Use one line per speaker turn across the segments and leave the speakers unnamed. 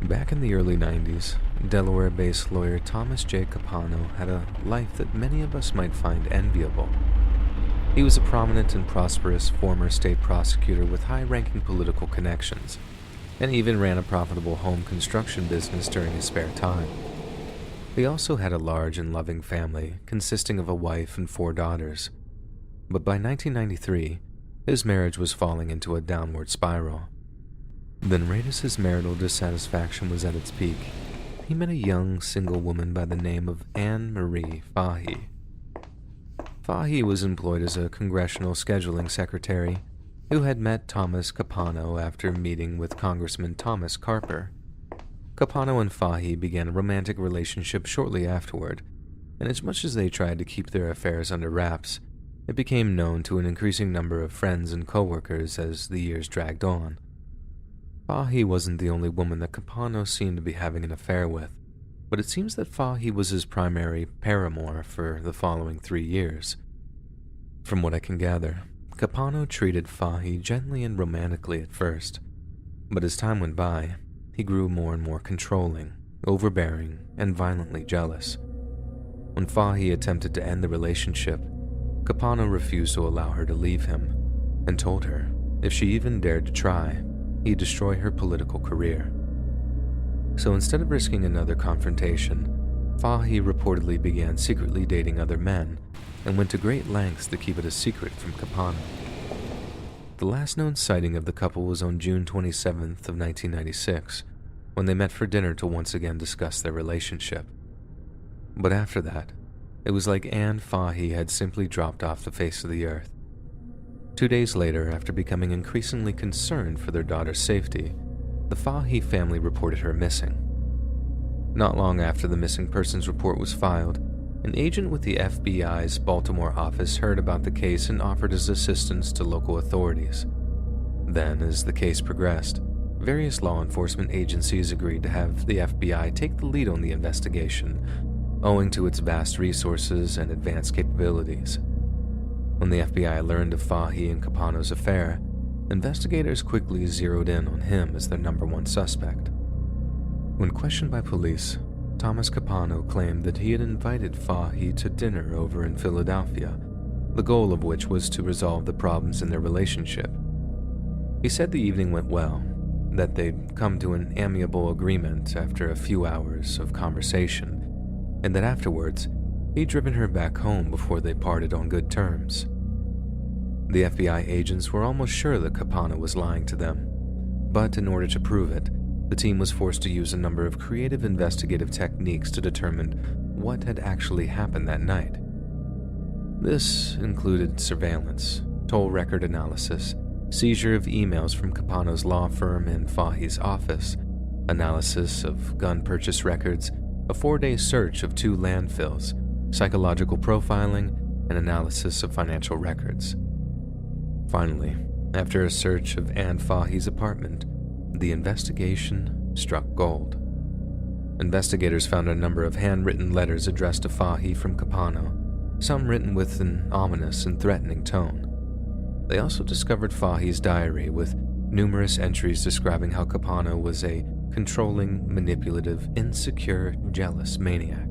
Back in the early 90s, Delaware-based lawyer Thomas J. Capano had a life that many of us might find enviable. He was a prominent and prosperous former state prosecutor with high-ranking political connections, and even ran a profitable home construction business during his spare time. He also had a large and loving family consisting of a wife and 4 daughters. But by 1993, his marriage was falling into a downward spiral. Then, right as his marital dissatisfaction was at its peak, he met a young, single woman by the name of Anne Marie Fahey. Fahey was employed as a congressional scheduling secretary who had met Thomas Capano after meeting with Congressman Thomas Carper. Capano and Fahey began a romantic relationship shortly afterward, and as much as they tried to keep their affairs under wraps, it became known to an increasing number of friends and coworkers as the years dragged on. Fahey wasn't the only woman that Capano seemed to be having an affair with, but it seems that Fahey was his primary paramour for the following 3 years. From what I can gather, Capano treated Fahey gently and romantically at first, but as time went by, he grew more and more controlling, overbearing, and violently jealous. When Fahey attempted to end the relationship, Capano refused to allow her to leave him, and told her if she even dared to try, he'd destroy her political career. So instead of risking another confrontation, Fahey reportedly began secretly dating other men and went to great lengths to keep it a secret from Capano. The last known sighting of the couple was on June 27th of 1996, when they met for dinner to once again discuss their relationship. But after that, it was like Anne Fahey had simply dropped off the face of the earth. 2 days later, after becoming increasingly concerned for their daughter's safety, the Fahey family reported her missing. Not long after the missing persons report was filed, an agent with the FBI's Baltimore office heard about the case and offered his assistance to local authorities. Then, as the case progressed, various law enforcement agencies agreed to have the FBI take the lead on the investigation, owing to its vast resources and advanced capabilities. When the FBI learned of Fahey and Capano's affair, investigators quickly zeroed in on him as their #1 suspect. When questioned by police, Thomas Capano claimed that he had invited Fahey to dinner over in Philadelphia, the goal of which was to resolve the problems in their relationship. He said the evening went well, that they'd come to an amiable agreement after a few hours of conversation, and that afterwards, he'd driven her back home before they parted on good terms. The FBI agents were almost sure that Capano was lying to them, but in order to prove it, the team was forced to use a number of creative investigative techniques to determine what had actually happened that night. This included surveillance, toll record analysis, seizure of emails from Capano's law firm and Fahey's office, analysis of gun purchase records, a 4-day search of 2 landfills, psychological profiling, and analysis of financial records. Finally, after a search of Anne Fahey's apartment, the investigation struck gold. Investigators found a number of handwritten letters addressed to Fahey from Capano, some written with an ominous and threatening tone. They also discovered Fahey's diary with numerous entries describing how Capano was a controlling, manipulative, insecure, jealous maniac.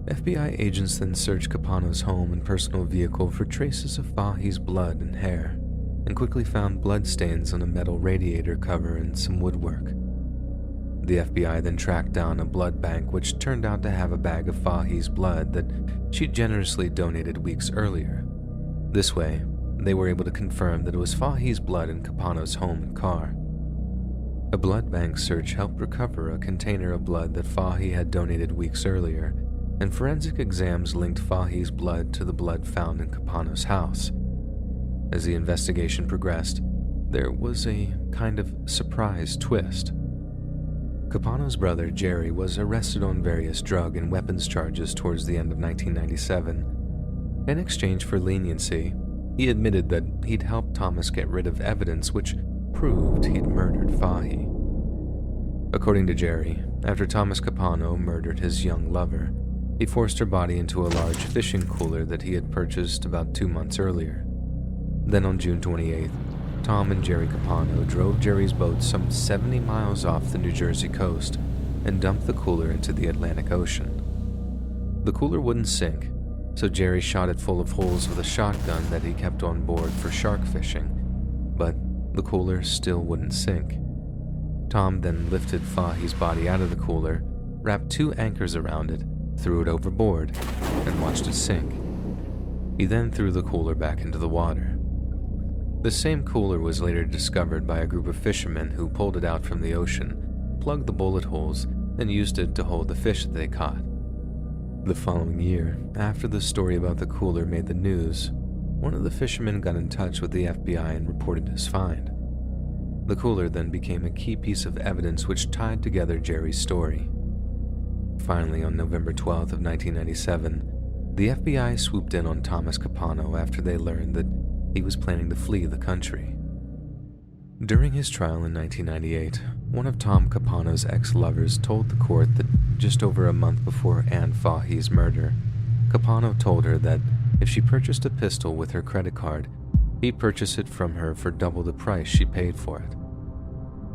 FBI agents then searched Capano's home and personal vehicle for traces of Fahey's blood and hair, and quickly found bloodstains on a metal radiator cover and some woodwork. The FBI then tracked down a blood bank which turned out to have a bag of Fahey's blood that she'd generously donated weeks earlier. This way, they were able to confirm that it was Fahey's blood in Capano's home and car. A blood bank search helped recover a container of blood that Fahey had donated weeks earlier, and forensic exams linked Fahey's blood to the blood found in Capano's house. As the investigation progressed, there was a kind of surprise twist. Capano's brother, Jerry, was arrested on various drug and weapons charges towards the end of 1997. In exchange for leniency, he admitted that he'd helped Thomas get rid of evidence which proved he'd murdered Fahey. According to Jerry, after Thomas Capano murdered his young lover, he forced her body into a large fishing cooler that he had purchased about 2 months earlier. Then on June 28th, Tom and Jerry Capano drove Jerry's boat some 70 miles off the New Jersey coast and dumped the cooler into the Atlantic Ocean. The cooler wouldn't sink, so Jerry shot it full of holes with a shotgun that he kept on board for shark fishing, but the cooler still wouldn't sink. Tom then lifted Fahey's body out of the cooler, wrapped 2 anchors around it, threw it overboard, and watched it sink. He then threw the cooler back into the water. The same cooler was later discovered by a group of fishermen who pulled it out from the ocean, plugged the bullet holes, and used it to hold the fish that they caught. The following year, after the story about the cooler made the news, one of the fishermen got in touch with the FBI and reported his find. The cooler then became a key piece of evidence which tied together Jerry's story. Finally, on November 12th of 1997, the FBI swooped in on Thomas Capano after they learned that he was planning to flee the country. During his trial in 1998, one of Tom Capano's ex-lovers told the court that just over a month before Anne Fahey's murder, Capano told her that if she purchased a pistol with her credit card, he'd purchase it from her for double the price she paid for it.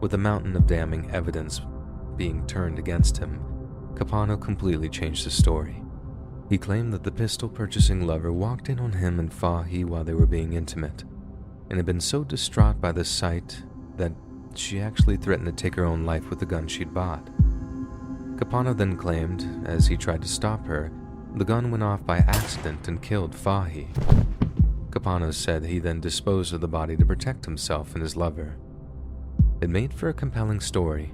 With a mountain of damning evidence being turned against him, Capano completely changed the story. He claimed that the pistol-purchasing lover walked in on him and Fahey while they were being intimate, and had been so distraught by the sight that she actually threatened to take her own life with the gun she'd bought. Capano then claimed, as he tried to stop her, the gun went off by accident and killed Fahey. Capano said he then disposed of the body to protect himself and his lover. It made for a compelling story,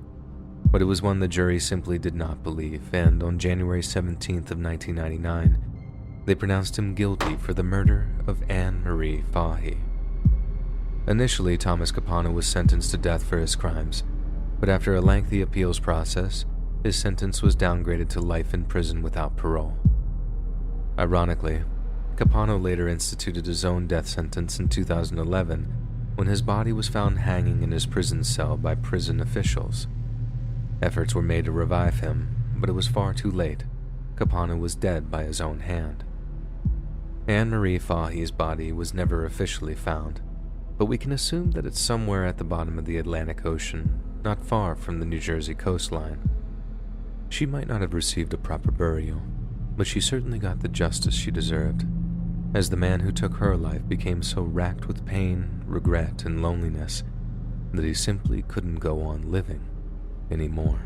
but it was one the jury simply did not believe, and on January 17th of 1999, they pronounced him guilty for the murder of Anne Marie Fahey. Initially, Thomas Capano was sentenced to death for his crimes, but after a lengthy appeals process, his sentence was downgraded to life in prison without parole. Ironically, Capano later instituted his own death sentence in 2011 when his body was found hanging in his prison cell by prison officials. Efforts were made to revive him, but it was far too late. Capano was dead by his own hand. Anne Marie Fahey's body was never officially found, but we can assume that it's somewhere at the bottom of the Atlantic Ocean, not far from the New Jersey coastline. She might not have received a proper burial, but she certainly got the justice she deserved, as the man who took her life became so racked with pain, regret, and loneliness that he simply couldn't go on living anymore.